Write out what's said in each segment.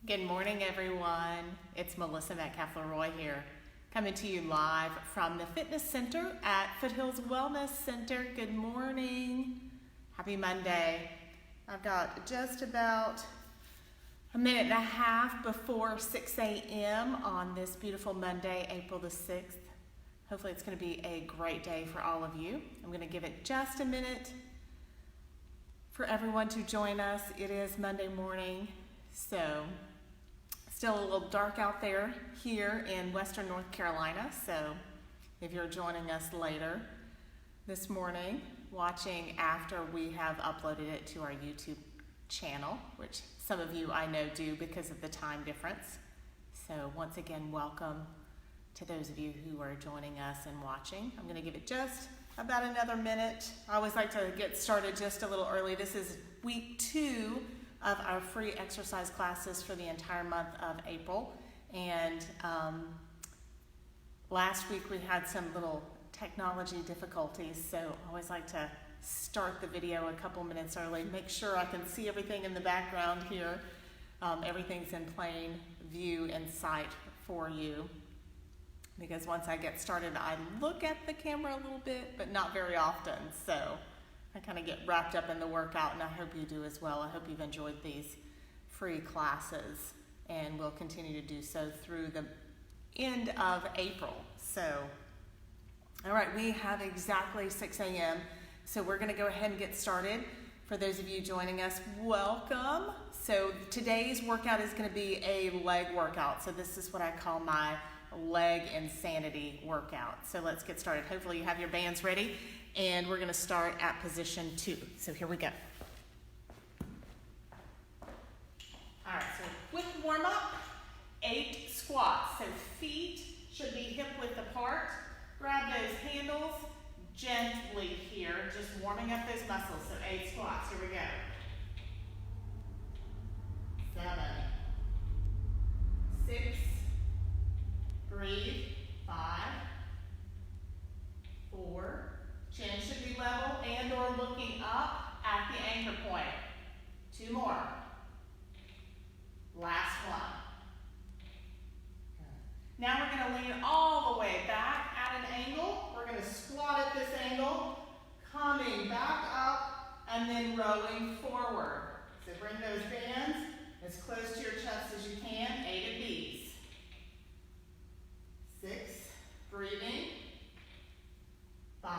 Good morning, everyone. It's Melissa Metcalf here, coming to you live from the fitness center at Foothills Wellness Center. Good morning. Happy Monday. I've got just about a minute and a half before 6 a.m. on this beautiful Monday, April the 6th. Hopefully it's going to be a great day for all of you. I'm going to give it just a minute for everyone to join us. It is Monday morning, so still a little dark out there here in Western North Carolina. So if you're joining us later this morning, watching after we have uploaded it to our YouTube channel, which some of you I know do because of the time difference. So once again, welcome to those of you who are joining us and watching. I'm going to give it just about another minute. I always like to get started just a little early. This is week 2 of our free exercise classes for the entire month of April. And last week we had some little technology difficulties, so I always like to start the video a couple minutes early, make sure I can see everything in the background here. Everything's in plain view and sight for you. Because once I get started, I look at the camera a little bit, but not very often. So I kind of get wrapped up in the workout, and I hope you do as well. I hope you've enjoyed these free classes, and we'll continue to do so through the end of April. So, all right, we have exactly 6 a.m., so we're going to go ahead and get started. For those of you joining us, welcome. So today's workout is going to be a leg workout. So this is what I call my leg insanity workout. So let's get started. Hopefully you have your bands ready, and we're going to start at position 2. So here we go. All right, so quick warm up, 8 squats. So feet should be hip width apart. Grab those handles gently here, just warming up those muscles. So 8 squats. Here we go. 7, 6, breathe, 5, 4, chin should be level and or looking up at the anchor point. 2 more. Last one. Now we're going to lean all the way back at an angle. We're going to squat at this angle, coming back up, and then rowing forward. So bring those bands as close to your chest as you can, 8 of these. 6, breathing, 5,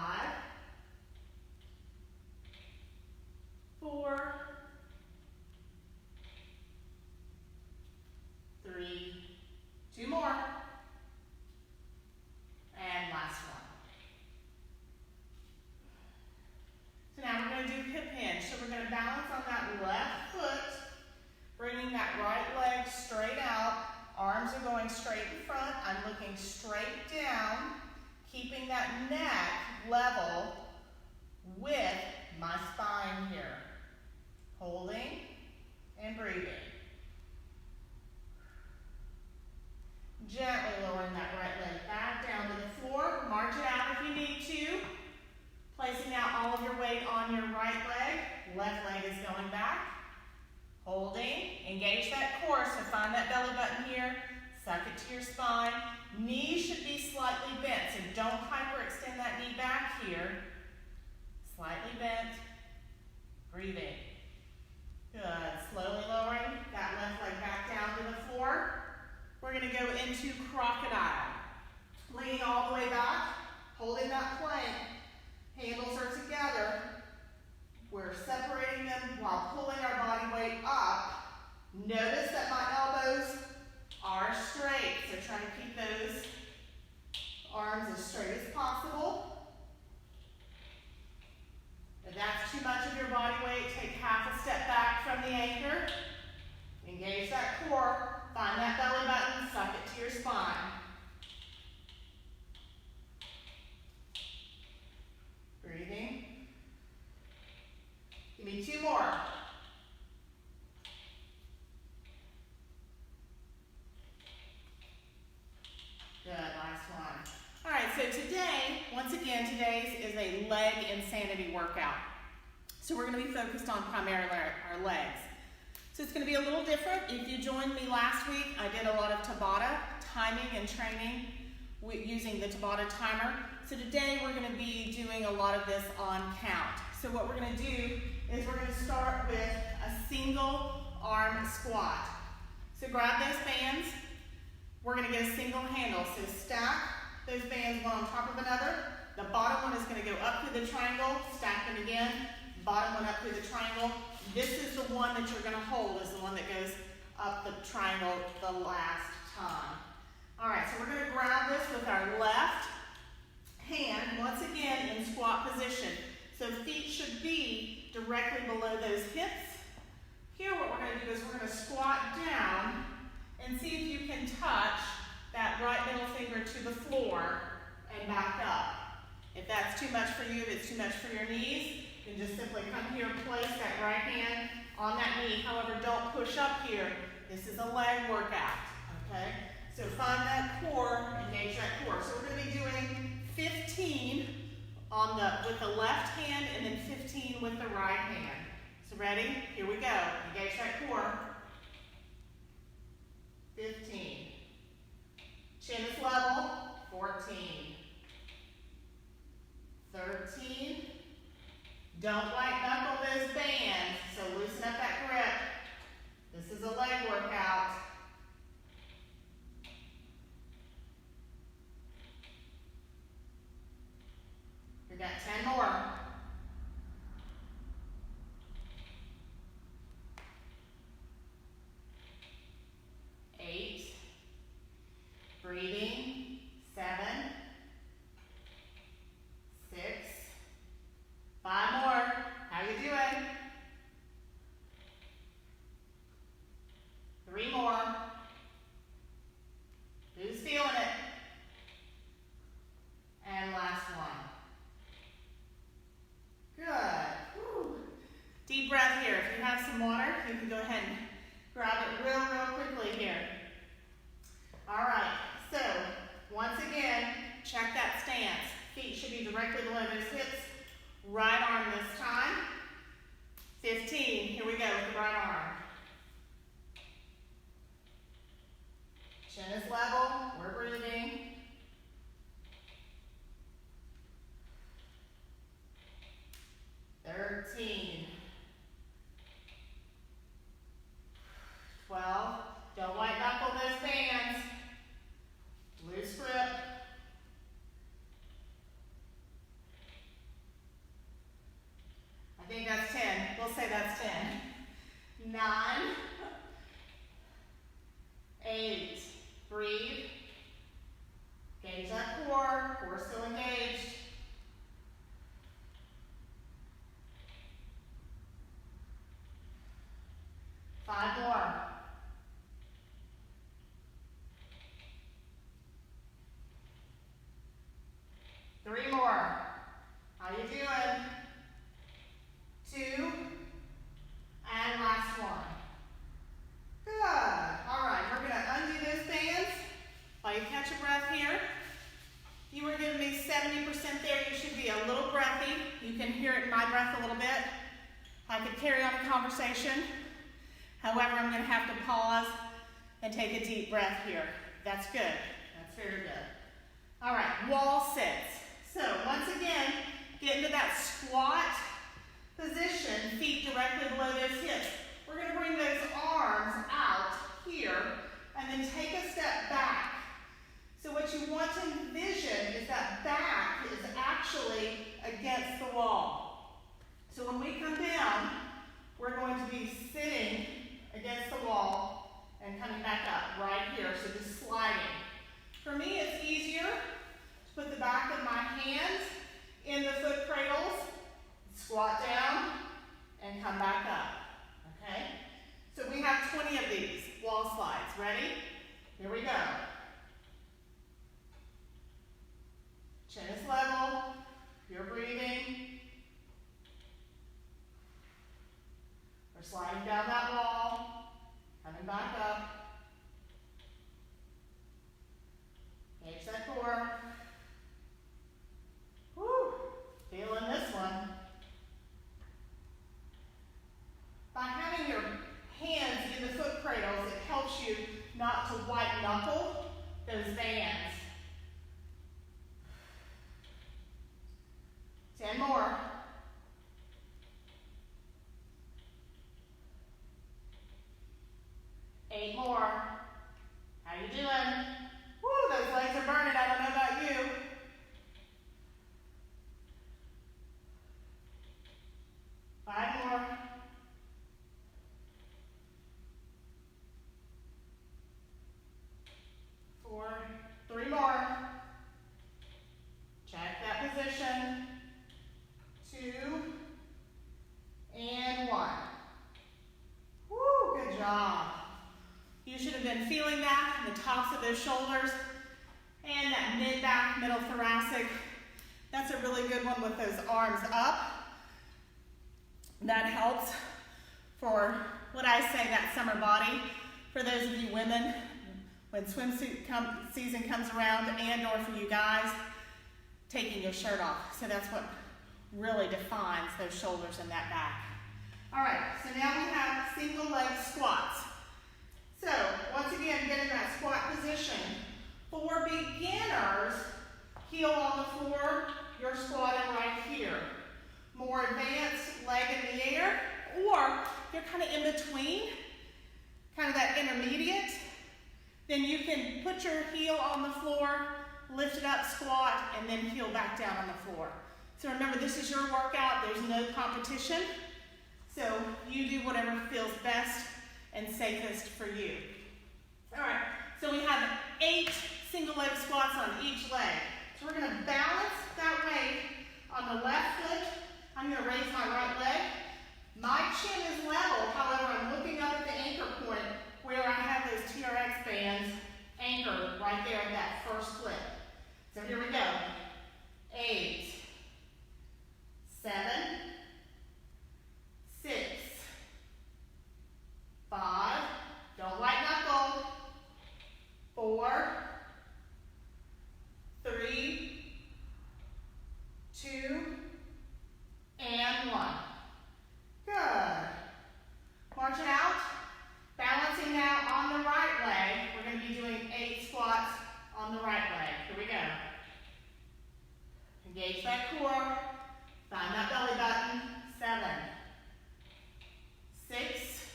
4, 3, 2 more, and last one. So now we're going to do hip hinge. So we're going to balance on that left foot, bringing that right leg straight out. Arms are going straight in front. I'm looking straight down, keeping that neck level with my spine here. Holding and breathing. Gently lowering that right leg back down to the floor. March it out if you need to. Placing out all of your weight on your right leg. Left leg is going back. Holding, engage that core, so find that belly button here, suck it to your spine. Knees should be slightly bent, so don't hyperextend that knee back here. Slightly bent, breathing. Good, slowly lowering that left leg back down to the floor. We're going to go into crocodile. Leaning all the way back, holding that plank. Handles are together. We're separating them while pulling our body weight up. Notice that my elbows are straight, so try to keep those arms as straight as possible. If that's too much of your body weight, take half a step back from the anchor. Engage that core, find that belly button, suck it to your spine. Breathing. Give me 2 more. Good, last one. All right, so today, once again, today's is a leg insanity workout. So we're going to be focused on primarily our legs. So it's going to be a little different. If you joined me last week, I did a lot of Tabata timing and training using the Tabata timer. So today we're going to be doing a lot of this on count. So what we're going to do is we're going to start with a single arm squat. So grab those bands. We're going to get a single handle. So stack those bands one on top of another. The bottom one is going to go up through the triangle, stack them again. Bottom one up through the triangle. This is the one that you're going to hold, is the one that goes up the triangle the last time. All right, so we're going to grab this with our left hand, once again in squat position. So feet should be directly below those hips. Here what we're going to do is we're going to squat down and see if you can touch that right middle finger to the floor and back up. If that's too much for you, if it's too much for your knees, you can just simply come here and place that right hand on that knee. However, don't push up here. This is a leg workout, okay? So find that core, engage that core. So we're going to be doing 15 with the left hand and then 15 with the right hand. So ready? Here we go. Engage that core. 15. Chin is level. 14. 13. Don't white knuckle those bands, so loosen up that grip. This is a leg workout. We got 10 more. 8. Breathing. 7. 6. 5 more. How you doing? 3 more. Who's feeling it? And last one. Good. Whew. Deep breath here. If you have some water, you can go ahead and grab it real quickly here. All right. So, once again, check that stance. Feet should be directly below those hips. Right arm this time. 15. Here we go with the right arm. Chin is level. We're breathing. 13. 12. Don't white knuckle those bands. Loose grip. I think that's 10. We'll say that's 10. 9. 8. Breathe. Engage that core. Core still engaged. 5 more. 3 more. How you doing? 2. And last one. Good. All right, we're going to undo those bands while you catch a breath here. You were giving me 70% there. You should be a little breathy. You can hear it in my breath a little bit. I could carry on a conversation. However, I'm going to have to pause and take a deep breath here. That's good. That's very good. All right, wall sits. So once again, get into that squat position, feet directly below those hips. We're going to bring those arms out here and then take a step back. So what you want to envision is that back is actually against the wall. So when we come down, we're going to be sitting against the wall and coming back up right here, so just sliding. For me, it's easier to put the back of my hands in the foot cradles, squat down, and come back up, okay? So we have 20 of these wall slides. Ready? Here we go. Chin is level. You're breathing. We're sliding down that wall, coming back up. Engage that core. Woo! Feeling this one. By having your hands not to white knuckle those bands. 10 more. 8 more. How you doing? Woo, those legs are burning. I don't know about you. 5 more. 4, 3 more. Check that position. 2, and 1. Woo, good job. You should have been feeling that in the tops of those shoulders and that mid-back, middle thoracic. That's a really good one with those arms up. That helps for what I say, that summer body. For those of you women, when swimsuit season comes around, and or for you guys, taking your shirt off. So that's what really defines those shoulders and that back. All right, so now we have single leg squats. So once again, get in that squat position. For beginners, heel on the floor, you're squatting right here. More advanced, leg in the air, or you're kind of in between, kind of that intermediate. Then you can put your heel on the floor, lift it up, squat, and then heel back down on the floor. So remember, this is your workout. There's no competition. So you do whatever feels best and safest for you. All right, so we have 8 single leg squats on each leg. So we're gonna balance that weight on the left foot. I'm gonna raise my right leg. My chin is level, however, I'm looking up at the anchor point where I have those TRX bands anchored right there at that first flip. So here we go. 8, 7, 6, 5, don't white knuckle, 4, 3, 2, and 1. Good. March it out. Balancing now on the right leg. We're going to be doing 8 squats on the right leg. Here we go. Engage that core. Find that belly button. 7, 6,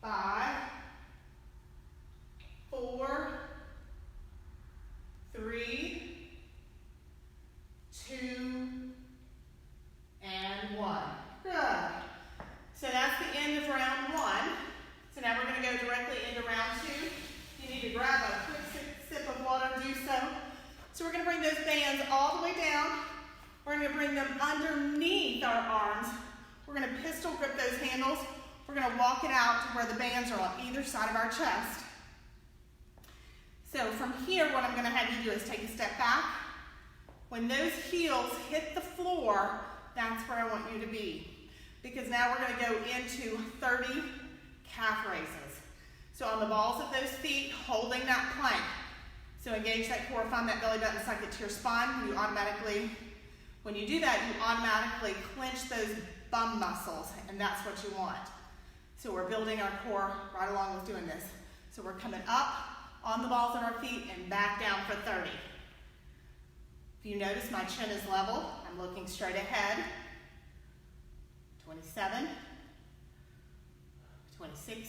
5, 4, 3, 2, and 1. Good. So that's the end of round 1. So now we're going to go directly into round 2. You need to grab a quick sip of water, do so. So we're going to bring those bands all the way down. We're going to bring them underneath our arms. We're going to pistol grip those handles. We're going to walk it out to where the bands are on either side of our chest. So from here, what I'm going to have you do is take a step back. When those heels hit the floor, that's where I want you to be. Because now we're going to go into 30 calf raises. So on the balls of those feet, holding that plank. So engage that core, find that belly button, suck it to your spine. You automatically, when you do that, you automatically clench those bum muscles, and that's what you want. So we're building our core right along with doing this. So we're coming up on the balls of our feet and back down for 30. If you notice, my chin is level. I'm looking straight ahead. 27, 26,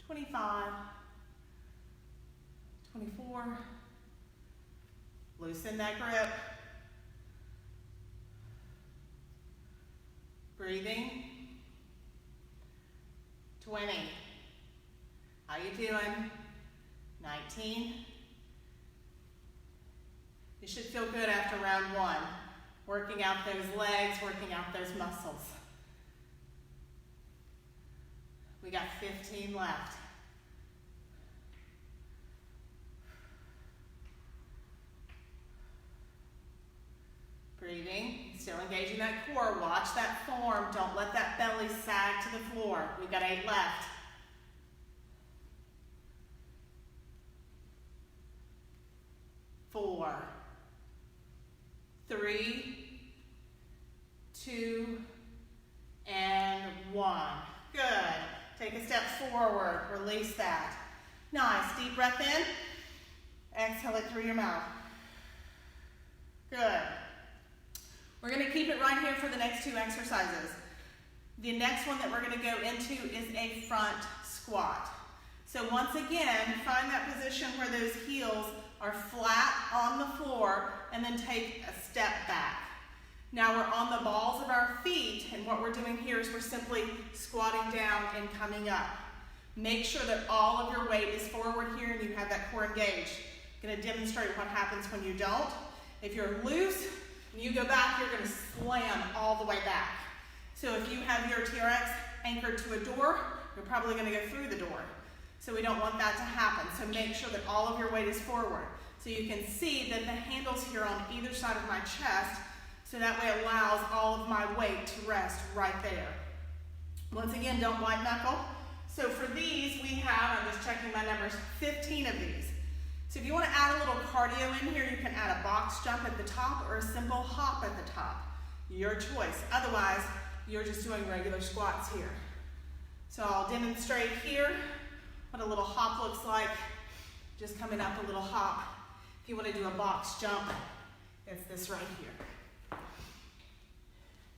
25, 24. Loosen that grip. Breathing. 20. How you doing? 19. You should feel good after round 1. Working out those legs, working out those muscles. We got 15 left. Breathing, still engaging that core. Watch that form. Don't let that belly sag to the floor. We've got 8 left. 4, 3, 2, and 1. Good. Take a step step forward. Release that. Nice. Deep breath in. Exhale it through your mouth. Good. We're going to keep it right here for the next 2 exercises. The next one that we're going to go into is a front squat. So once again, find that position where those heels are flat on the floor and then take a step back. Now we're on the balls of our feet, and what we're doing here is we're simply squatting down and coming up. Make sure that all of your weight is forward here and you have that core engaged. I'm going to demonstrate what happens when you don't. If you're loose and you go back, you're going to slam all the way back. So if you have your TRX anchored to a door, you're probably going to go through the door. So we don't want that to happen. So make sure that all of your weight is forward. So you can see that the handle's here on either side of my chest, so that way it allows all of my weight to rest right there. Once again, don't white knuckle. So for these, we have, I'm just checking my numbers, 15 of these. So if you want to add a little cardio in here, you can add a box jump at the top or a simple hop at the top. Your choice. Otherwise, you're just doing regular squats here. So I'll demonstrate here what a little hop looks like. Just coming up a little hop. If you want to do a box jump, it's this right here.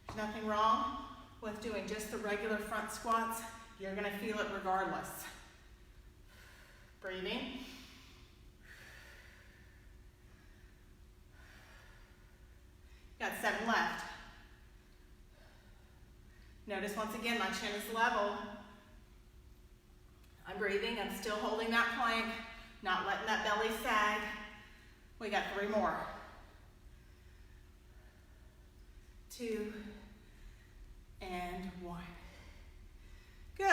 There's nothing wrong with doing just the regular front squats. You're going to feel it regardless. Breathing. Got 7 left. Notice once again my chin is level. I'm breathing, I'm still holding that plank, not letting that belly sag. We got 3 more. 2 and 1. Good.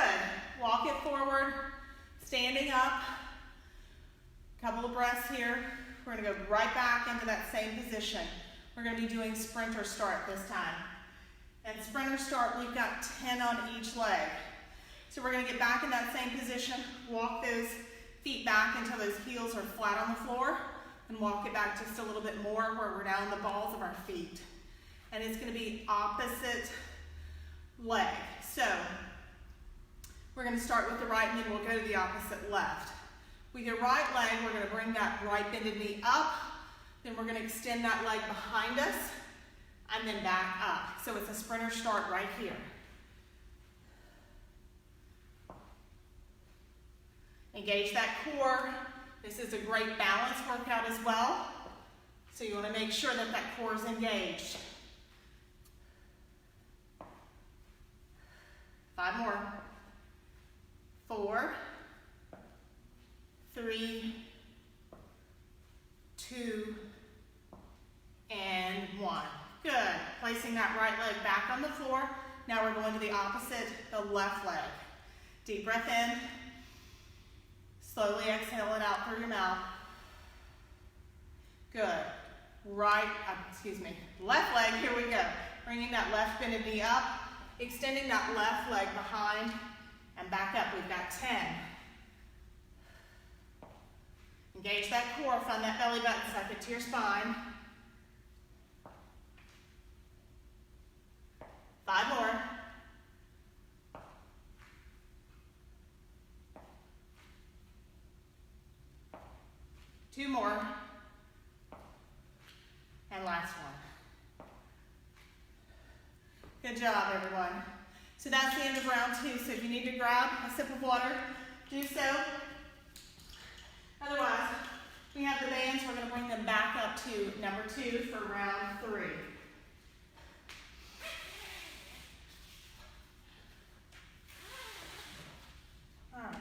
Walk it forward, standing up. Couple of breaths here. We're going to go right back into that same position. We're going to be doing sprinter start this time. And sprinter start, we've got 10 on each leg. So we're going to get back in that same position, walk those feet back until those heels are flat on the floor, and walk it back just a little bit more where we're down the balls of our feet. And it's going to be opposite leg. So we're going to start with the right and then we'll go to the opposite left. With your right leg, we're going to bring that right bended knee up. Then we're going to extend that leg behind us and then back up. So it's a sprinter start right here. Engage that core. This is a great balance workout as well. So you want to make sure that that core is engaged. 5 more. 4, 3, 2, and 1. Good. Placing that right leg back on the floor. Now we're going to the opposite, the left leg. Deep breath in. Slowly exhale it out through your mouth. Good. Left leg, here we go. Bringing that left bended knee up, extending that left leg behind, and back up. We've got 10. Engage that core, find that belly button, suck it to your spine. 5 more. 2 more. And last one. Good job, everyone. So that's the end of round 2. So if you need to grab a sip of water, do so. Otherwise, we have the bands. We're going to bring them back up to number 2 for round 3. All right.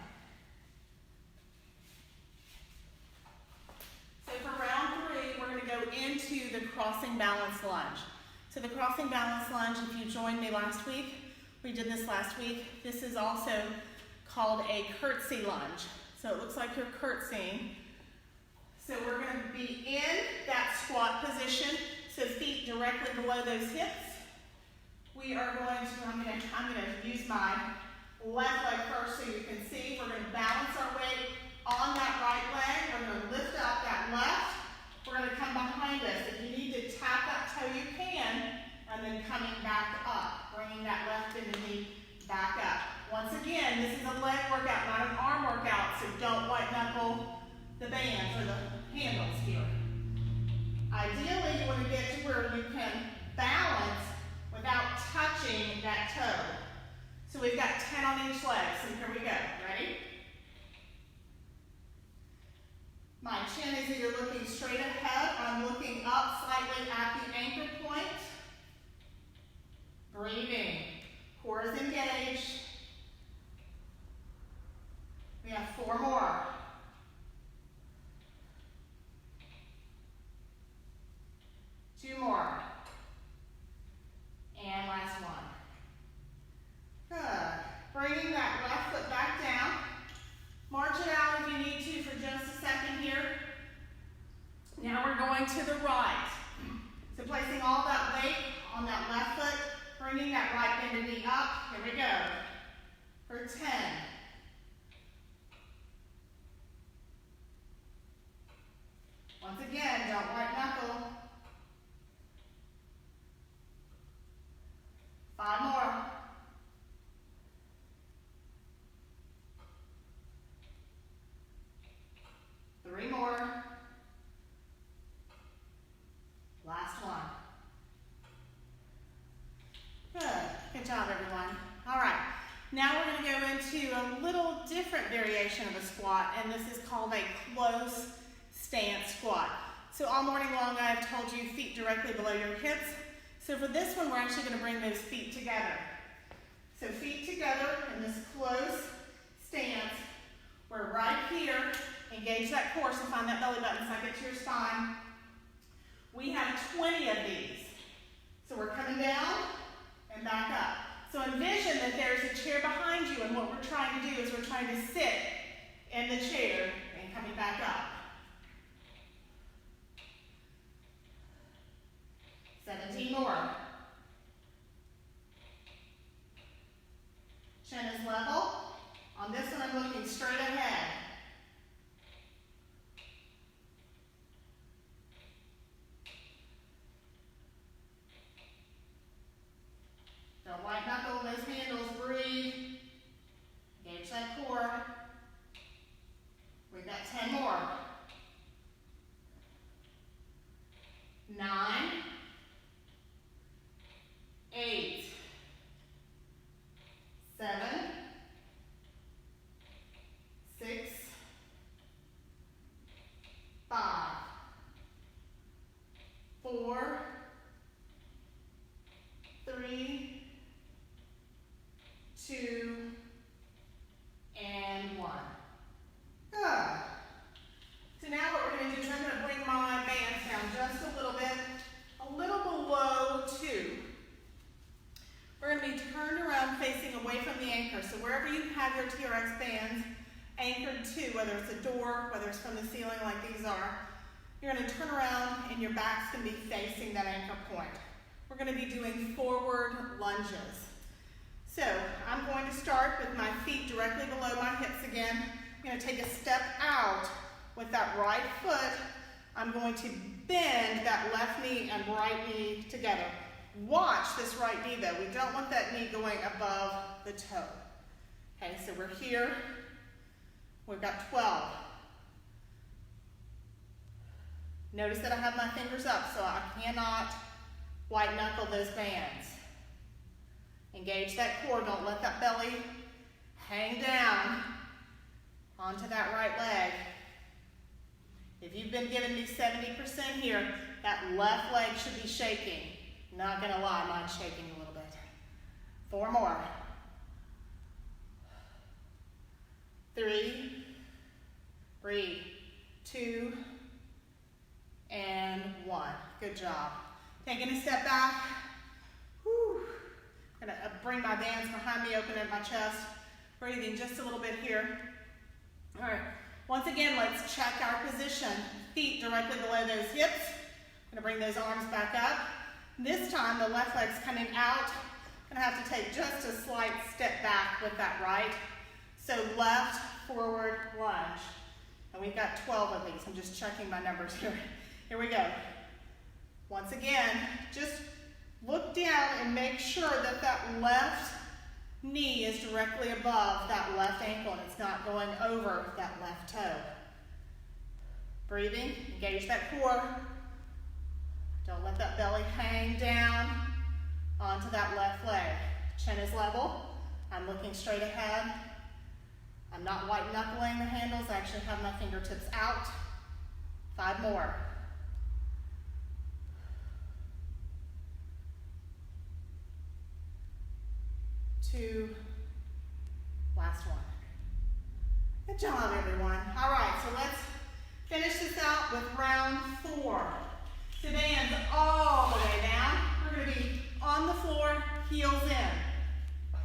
So for round 3, we're going to go into the crossing balance lunge. So the crossing balance lunge, if you joined me last week, we did this last week. This is also called a curtsy lunge. So it looks like you're curtsying. So we're going to be in that squat position, so feet directly below those hips. We are going to, I'm going to use my left leg first so you can see. We're going to balance our weight on that right leg. We're going to lift up that left. We're going to come behind us. If you need to tap that toe, you can. And then coming back up, bringing that left bended knee back up. Once again, this is a leg workout, not an arm workout, so don't white knuckle the bands or the handles here. Ideally, you want to get to where you can balance without touching that toe. So we've got 10 on each leg, so here we go. Ready? My chin is either looking straight ahead or I'm looking up slightly at the anchor point. Breathing. Core is engaged. We have 4 more. Two more. And last one. Good. Bringing that left foot back down. March it out if you need to for just a second here. Now we're going to the right. So placing all that weight on that left foot, bringing that right bended knee up. Here we go. For 10. Once again, don't white knuckle. 5 more. Three more. Last one. Good. Good job, everyone. All right. Now we're going to go into a little different variation of a squat, and this is called a close stance squat. So all morning long, I've told you feet directly below your hips. So for this one, we're actually going to bring those feet together. So feet together in this close stance. We're right here. Engage that core, so find that belly button, suck it to your spine. We have 20 of these. So we're coming down and back up. So envision that there's a chair behind you, and what we're trying to do is we're trying to sit in the chair and coming back up. 17 more. Chin is level. On this one, I'm looking straight ahead. Don't white knuckle those handles, breathe. Engage that core. We've got 10 more. 9, 8, 7, 6, 5, 4, 3, 2, and 1. Good. So now what we're going to do is I'm going to bring my bands down just a little below 2. We're going to be turned around facing away from the anchor. So wherever you have your TRX bands anchored to, whether it's a door, whether it's from the ceiling like these are, you're going to turn around and your back's going to be facing that anchor point. We're going to be doing forward lunges. So I'm going to start with my feet directly below my hips again. I'm going to take a step out with that right foot. I'm going to bend that left knee and right knee together. Watch this right knee though. We don't want that knee going above the toe. Okay, so we're here. We've got 12. Notice that I have my fingers up, so I cannot white knuckle those bands. Engage that core. Don't let that belly hang down onto that right leg. If you've been giving me 70% here, that left leg should be shaking. Not gonna lie, mine's shaking a little bit. 4 more. 3, breathe, 2, and 1. Good job. Taking a step back. Whew. I'm gonna bring my bands behind me, open up my chest. Breathing just a little bit here. All right, once again, let's check our position. Feet directly below those hips. I'm gonna bring those arms back up. This time, the left leg's coming out. I'm gonna have to take just a slight step back with that right. So left, forward, lunge. And we've got 12 of these. I'm just checking my numbers here. Here we go. Once again, just look down and make sure that that left knee is directly above that left ankle and it's not going over that left toe. Breathing, engage that core. Don't let that belly hang down onto that left leg. Chin is level. I'm looking straight ahead. I'm not white knuckling the handles. I actually have my fingertips out. 5 more. 2, last one. Good job, everyone. All right, so let's finish this out with round 4. Sedans all the way down. We're going to be on the floor, heels in.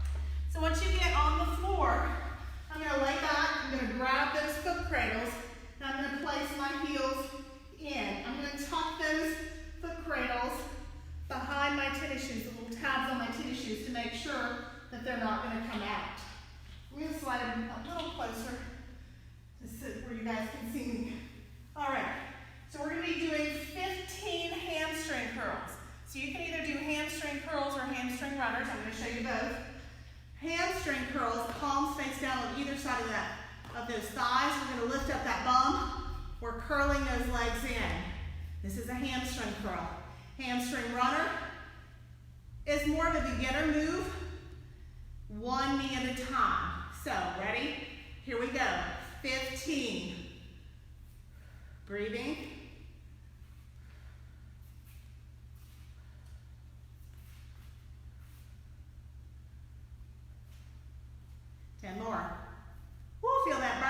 So once you get on the floor, I'm going to lay back. I'm going to grab those foot cradles, and I'm going to place my heels in. I'm going to tuck those foot cradles behind my tennis shoes, the little tabs on my tennis shoes, to make sure that they're not going to come out. I'm going to slide them a little closer to sit where you guys can see me. All right, so we're going to be doing 15 hamstring curls. So you can either do hamstring curls or hamstring runners. I'm going to show you both. Hamstring curls, palms face down on either side of those thighs. We're going to lift up that bum. We're curling those legs in. This is a hamstring curl. Hamstring runner is more of a beginner move. One knee at a time. So, ready? Here we go. 15. Breathing. Ten more. Woo, feel that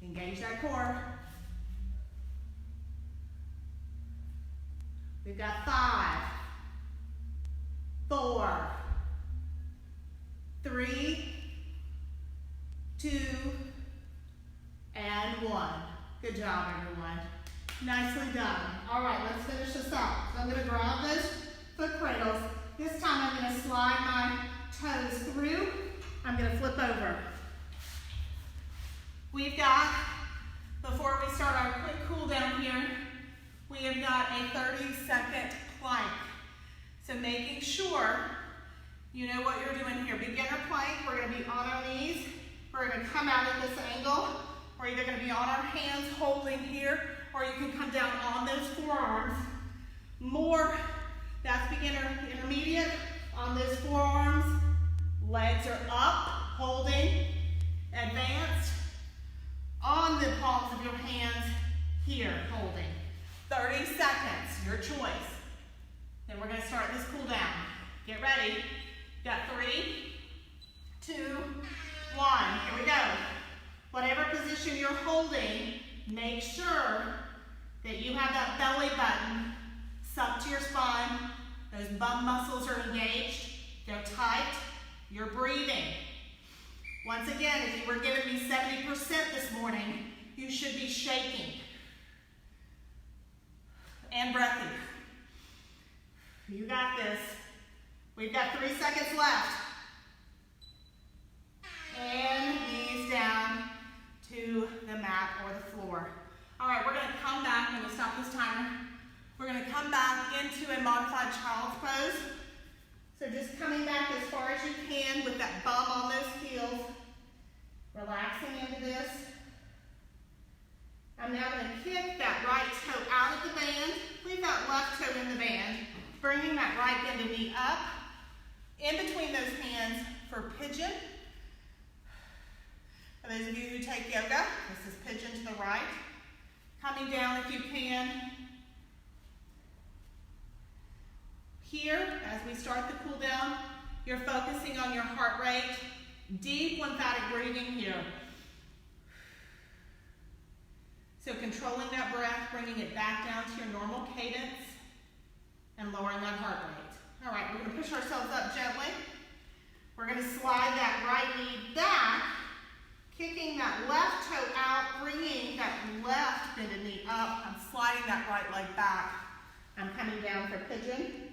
burn. Engage that core. We've got 5, 4, 3, 2, and 1. Good job, everyone. Nicely done. All right, let's finish this up. So I'm going to grab those foot cradles. This time I'm going to slide my toes through. I'm going to flip over. We've got, before we start our quick cool down here, we have got a 30-second plank. So making sure you know what you're doing here. Beginner plank, we're going to be on our knees. We're going to come out at this angle. We're either going to be on our hands holding here, or you can come down on those forearms. More, that's beginner, intermediate. On those forearms, legs are up, holding, advanced. On the palms of your hands, here, holding. 30 seconds, your choice. Then we're going to start this cool down. Get ready. Got 3, 2, 1. Here we go. Whatever position you're holding, make sure that you have that belly button sucked to your spine. Those bum muscles are engaged. They're tight. You're breathing. Once again, if you were giving me 70% this morning, you should be shaking and breathing. You got this. We've got 3 seconds left. And knees down to the mat or the floor. All right, we're going to come back. I'm going to stop this timer. We're going to come back into a modified child's pose. So just coming back as far as you can with that bum on those heels. Relaxing into this. I'm now going to kick that right toe out of the band. Leave that left toe in the band. Bringing that right bended knee up. In between those hands for pigeon. For those of you who take yoga, this is pigeon to the right. Coming down if you can. Here, as we start the cool down, you're focusing on your heart rate. Deep lymphatic breathing here. So controlling that breath, bringing it back down to your normal cadence, and lowering that heart rate. All right, we're going to push ourselves up gently. We're going to slide that right knee back, kicking that left toe out, bringing that left bended knee up. I'm sliding that right leg back. I'm coming down for pigeon.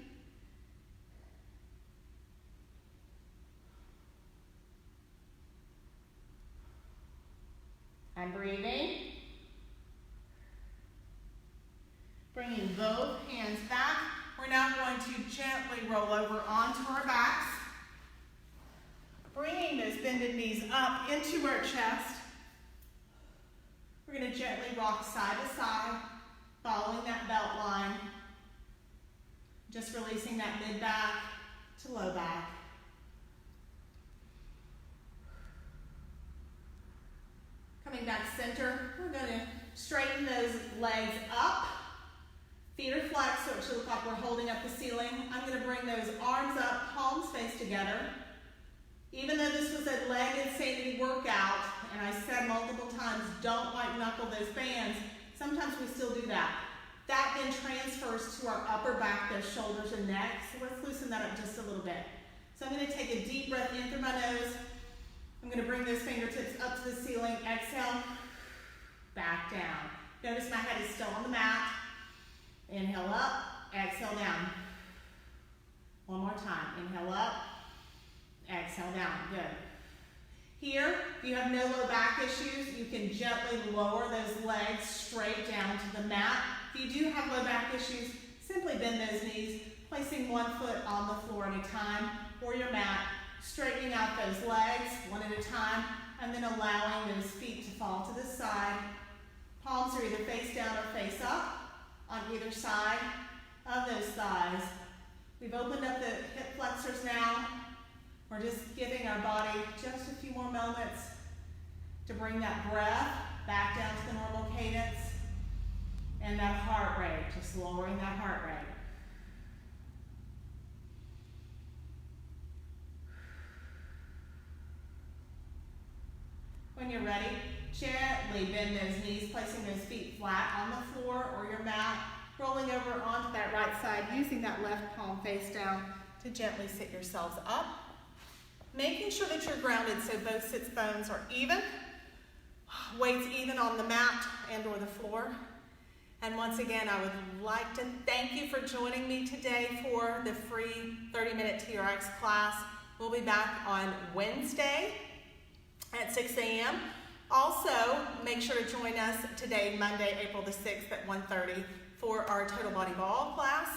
I'm breathing. Bringing both hands back. We're now going to roll over onto our backs, bringing those bended knees up into our chest. We're going to gently rock side to side, following that belt line, just releasing that mid-back to low back. Coming back center, we're going to straighten those legs up. Feet are flexed, so it should look like we're holding up the ceiling. I'm going to bring those arms up, palms face together. Even though this was a leg insanity workout, and I said multiple times, don't white knuckle those bands, sometimes we still do that. That then transfers to our upper back, those shoulders and neck. So let's loosen that up just a little bit. So I'm going to take a deep breath in through my nose. I'm going to bring those fingertips up to the ceiling. Exhale, back down. Notice my head is still on the mat. Inhale up, exhale down. One more time. Inhale up, exhale down. Good. Here, if you have no low back issues, you can gently lower those legs straight down to the mat. If you do have low back issues, simply bend those knees, placing one foot on the floor at a time or your mat, straightening out those legs one at a time, and then allowing those feet to fall to the side. Palms are either face down or face up on either side of those thighs. We've opened up the hip flexors now. We're just giving our body just a few more moments to bring that breath back down to the normal cadence and that heart rate, just lowering that heart rate. When you're ready, gently bend those knees, placing those feet flat on the floor or your mat, rolling over onto that right side, using that left palm face down to gently sit yourselves up. Making sure that you're grounded so both sits bones are even, weights even on the mat and or the floor. And once again, I would like to thank you for joining me today for the free 30-minute TRX class. We'll be back on Wednesday at 6 a.m. Also, make sure to join us today, Monday, April the 6th at 1:30 for our Total Body Ball class.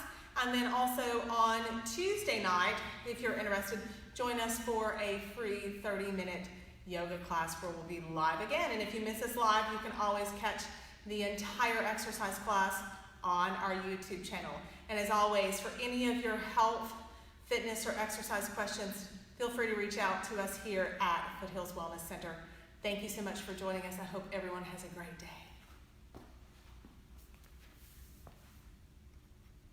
And then also on Tuesday night, if you're interested, join us for a free 30-minute yoga class where we'll be live again. And if you miss us live, you can always catch the entire exercise class on our YouTube channel. And as always, for any of your health, fitness, or exercise questions, feel free to reach out to us here at Foothills Wellness Center. Thank you so much for joining us. I hope everyone has a great day.